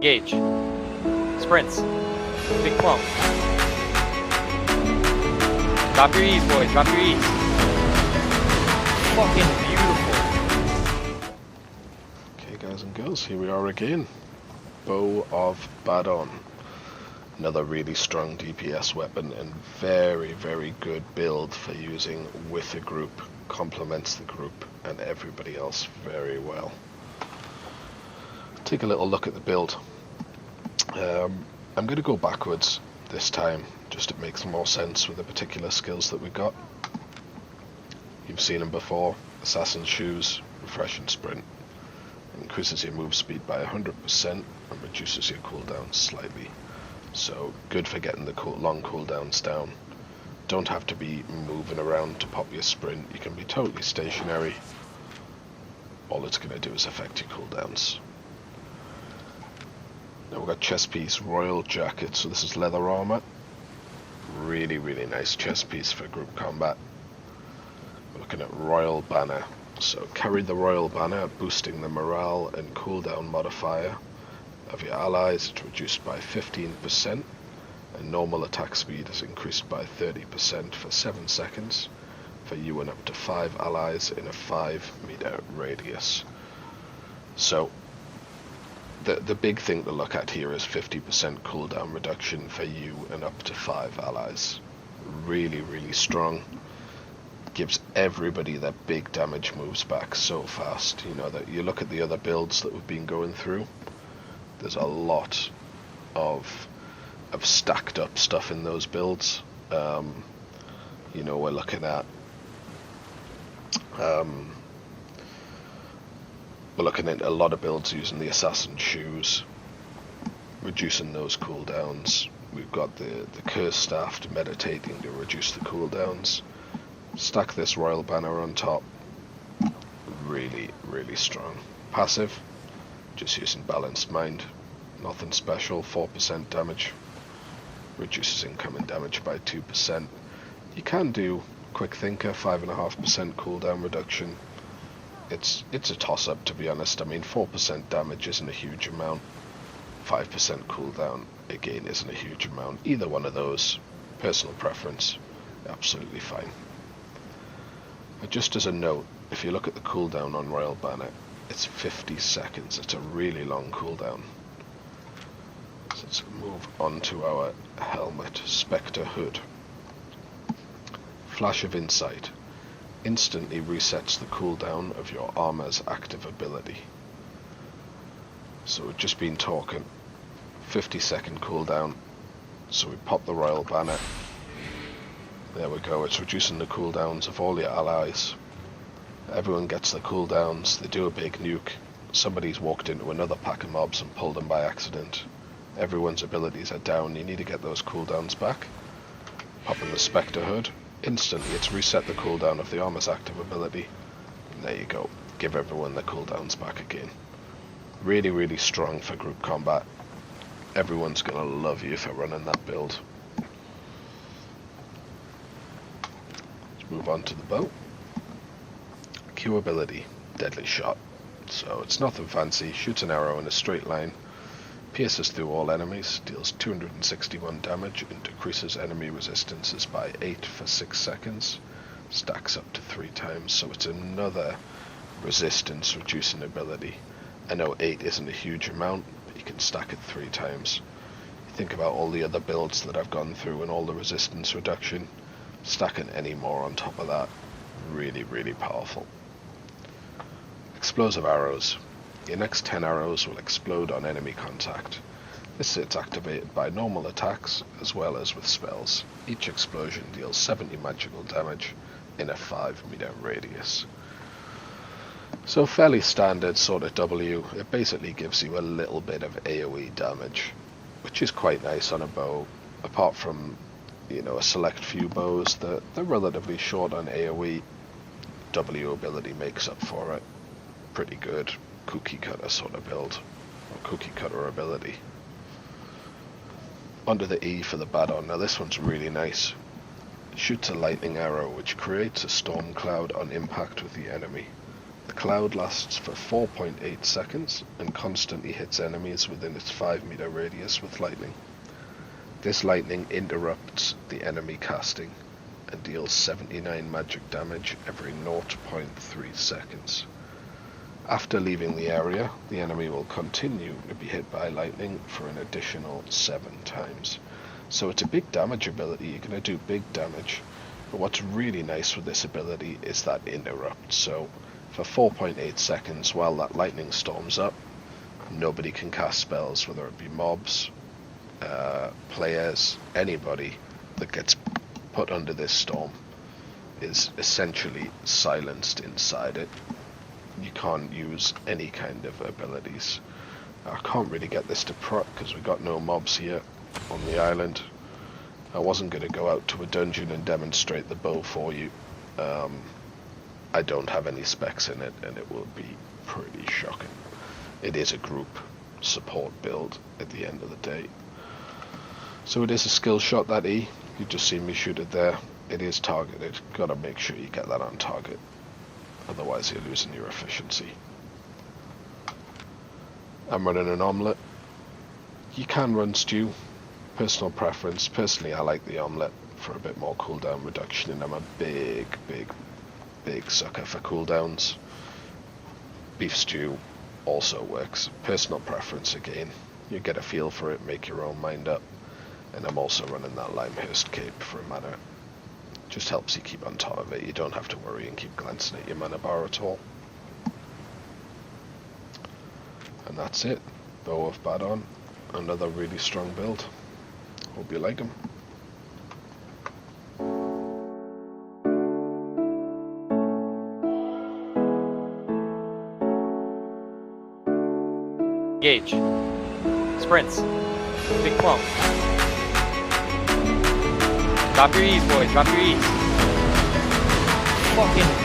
Engage. Sprints. Big clump. Drop your E's, boys. Drop your E's. Fucking beautiful. Okay, guys and girls, here we are again. Bow of Badon. Another really strong DPS weapon and very, very good build for using with a group. Complements the group and everybody else very well. Take a little look at the build. I'm going to go backwards this time, just it makes more sense with the particular skills that we got. You've seen them before. Assassin's Shoes, Refresh and Sprint. Increases your move speed by 100% and reduces your cooldown slightly. So good for getting the long cooldowns down. Don't have to be moving around to pop your sprint. You can be totally stationary. All it's going to do is affect your cooldowns. Now we've got chest piece, Royal Jacket. So this is leather armor. Really, really nice chest piece for group combat. We're looking at Royal Banner. So carry the Royal Banner, boosting the morale and cooldown modifier of your allies. It's reduced by 15%, and normal attack speed is increased by 30% for 7 seconds for you and up to 5 allies in a 5-meter radius. So the big thing to look at here is 50% cooldown reduction for you and up to 5 allies. Really, really strong. Gives everybody that big damage moves back so fast. You know, that you look at the other builds that we've been going through, there's a lot of stacked up stuff in those builds. You know, we're looking at a lot of builds using the Assassin's Shoes, reducing those cooldowns. We've got the Curse Staff to meditating to reduce the cooldowns. Stack this Royal Banner on top. Really, really strong. Passive, just using Balanced Mind. Nothing special, 4% damage. Reduces incoming damage by 2%. You can do Quick Thinker, 5.5% cooldown reduction. It's a toss-up, to be honest. I mean, 4% damage isn't a huge amount. 5% cooldown, again, isn't a huge amount. Either one of those, personal preference, absolutely fine. Just as a note, if you look at the cooldown on Royal Banner, it's 50 seconds. It's a really long cooldown. So let's move on to our helmet, Spectre Hood. Flash of Insight. Instantly resets the cooldown of your armor's active ability. So we've just been talking 50-second cooldown. So we pop the Royal Banner. There we go, it's reducing the cooldowns of all your allies. Everyone gets the cooldowns, they do a big nuke. Somebody's walked into another pack of mobs and pulled them by accident. Everyone's abilities are down, you need to get those cooldowns back. Pop in the Spectre Hood. Instantly it's reset the cooldown of the armor's active ability. And there you go, give everyone the cooldowns back again. Really, really strong for group combat. Everyone's gonna love you for running that build. Move on to the bow. Q ability, Deadly Shot. So it's nothing fancy, shoots an arrow in a straight line, pierces through all enemies, deals 261 damage and decreases enemy resistances by 8 for 6 seconds. Stacks up to 3 times, so it's another resistance reducing ability. I know 8 isn't a huge amount, but you can stack it 3 times. Think about all the other builds that I've gone through and all the resistance reduction. Stacking any more on top of that, really, really powerful. Explosive arrows. Your next 10 arrows will explode on enemy contact. This is activated by normal attacks as well as with spells. Each explosion deals 70 magical damage in a 5-meter radius. So fairly standard sort of W. It basically gives you a little bit of AoE damage, which is quite nice on a bow, apart from, you know, a select few bows that they're relatively short on AoE. W ability makes up for it. Pretty good cookie cutter sort of build, or cookie cutter ability. Onto the E for the Badon. Now this one's really nice. It shoots a lightning arrow which creates a storm cloud on impact with the enemy. The cloud lasts for 4.8 seconds and constantly hits enemies within its 5-meter radius with lightning. This lightning interrupts the enemy casting and deals 79 magic damage every 0.3 seconds. After leaving the area, the enemy will continue to be hit by lightning for an additional 7 times. So it's a big damage ability, you're going to do big damage. But what's really nice with this ability is that interrupt. So for 4.8 seconds while that lightning storms up, nobody can cast spells, whether it be mobs, players, anybody that gets put under this storm is essentially silenced inside it. You can't use any kind of abilities. I can't really get this to proc because we got no mobs here on the island. I wasn't going to go out to a dungeon and demonstrate the bow for you. I don't have any specs in it and it will be pretty shocking. It is a group support build at the end of the day. So it is a skill shot, that E. You just see me shoot it there. It is targeted. Gotta make sure you get that on target. Otherwise you're losing your efficiency. I'm running an omelette. You can run stew. Personal preference. Personally I like the omelette for a bit more cooldown reduction, and I'm a big sucker for cooldowns. Beef stew also works. Personal preference again. You get a feel for it, make your own mind up. And I'm also running that Limehurst cape for a mana. Just helps you keep on top of it. You don't have to worry and keep glancing at your mana bar at all. And that's it. Bow of Badon. Another really strong build. Hope you like them. Engage. Sprints. Big clump. Drop your E's, boys. Drop your E's. Fucking